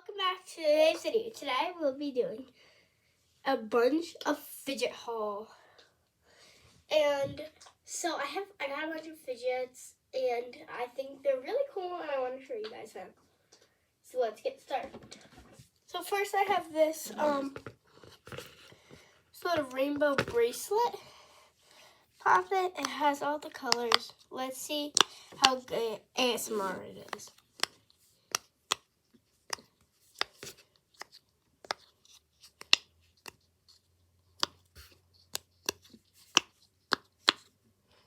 Welcome back to today's video. Today we'll be doing a bunch of fidget haul. And so I got a bunch of fidgets and I think they're really cool and I want to show you guys them. So let's get started. So first I have this sort of rainbow bracelet. Pop it, it has all the colors. Let's see how good ASMR it is.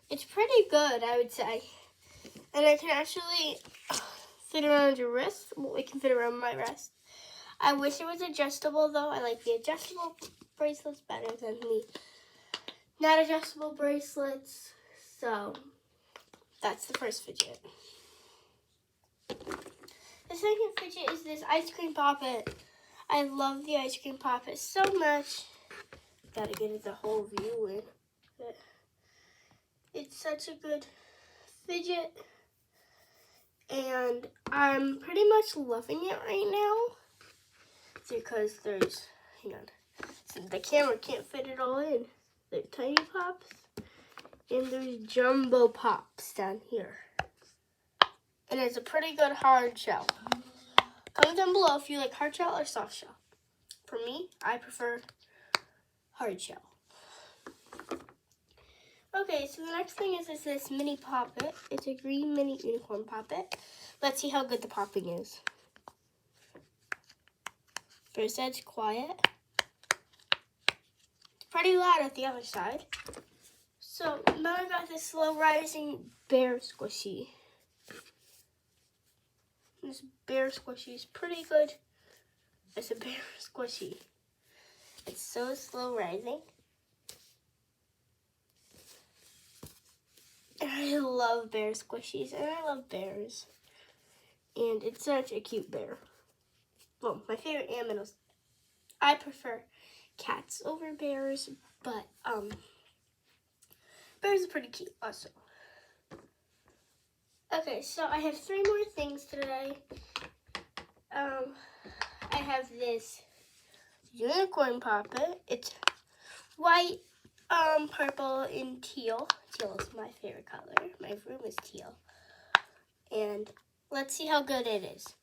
It's pretty good, I would say. And I can actually fit around your wrist. Well, it can fit around my wrist. I wish it was adjustable, though. I like the adjustable bracelets better than the not adjustable bracelets. So, that's the first fidget. The second fidget is this ice cream poppet. I love the ice cream poppet so much. Gotta get the whole view in. It's such a good fidget, and I'm pretty much loving it right now. It's because there's, hang on, so the camera can't fit it all in. They're tiny pops, and there's jumbo pops down here. And it's a pretty good hard shell. Comment down below if you like hard shell or soft shell. For me, I prefer hard shell. Okay, so the next thing is this mini poppet. It's a green mini unicorn poppet. Let's see how good the popping is. First side's quiet. It's pretty loud at the other side. So now I got this slow rising bear squishy. This bear squishy is pretty good. It's a bear squishy. It's so slow rising. And I love bear squishies, and I love bears. And it's such a cute bear. Well, my favorite animals, I prefer cats over bears, but bears are pretty cute also. Okay, so I have 3 more things today. I have this unicorn poppet. It's white, purple, and teal. Teal is my favorite color. My room is teal. And let's see how good it is.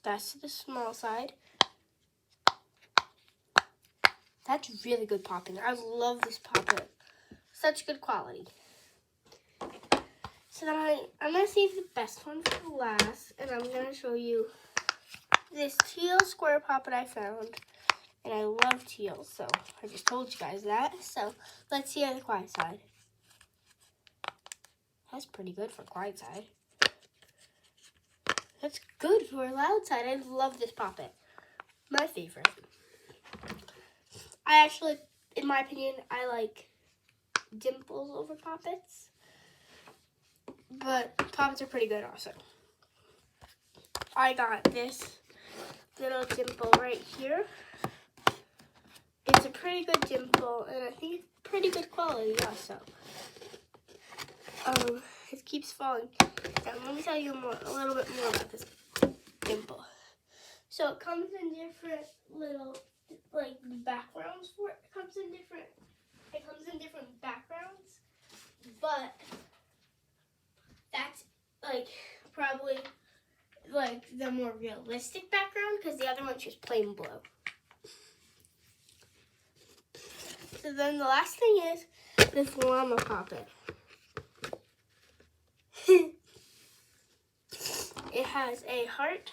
That's the small side. That's really good popping. I love this poppet. Such good quality. So then I'm going to save the best one for last. And I'm going to show you this teal square poppet I found. And I love teal, so I just told you guys that. So let's see on the quiet side. That's pretty good for quiet side. That's good for a loud side. I love this poppet. My favorite. I actually, in my opinion, I like dimples over poppets. But poppets are pretty good also. I got this little dimple right here. It's a pretty good dimple, and I think it's pretty good quality also. It keeps falling down. Let me tell you a little bit more about this dimple. So it comes in different little, like, backgrounds for it. It comes in different backgrounds, but that's, like, probably, like, the more realistic background, because the other one's just plain blue. So then the last thing is this llama poppet. It has a heart,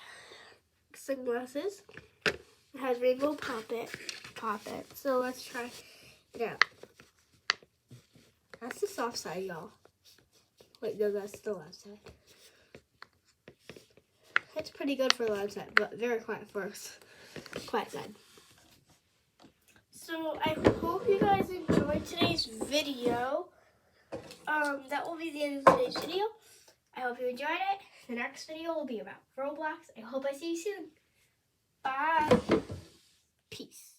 sunglasses. It has rainbow poppet. So let's try it out. That's the soft side, y'all. Wait, no, that's the loud side. It's pretty good for the loud side, but very quiet for quiet side. So I hope you guys enjoyed today's video. That will be the end of today's video. I hope you enjoyed it. The next video will be about Roblox. I hope I see you soon. Bye. Peace.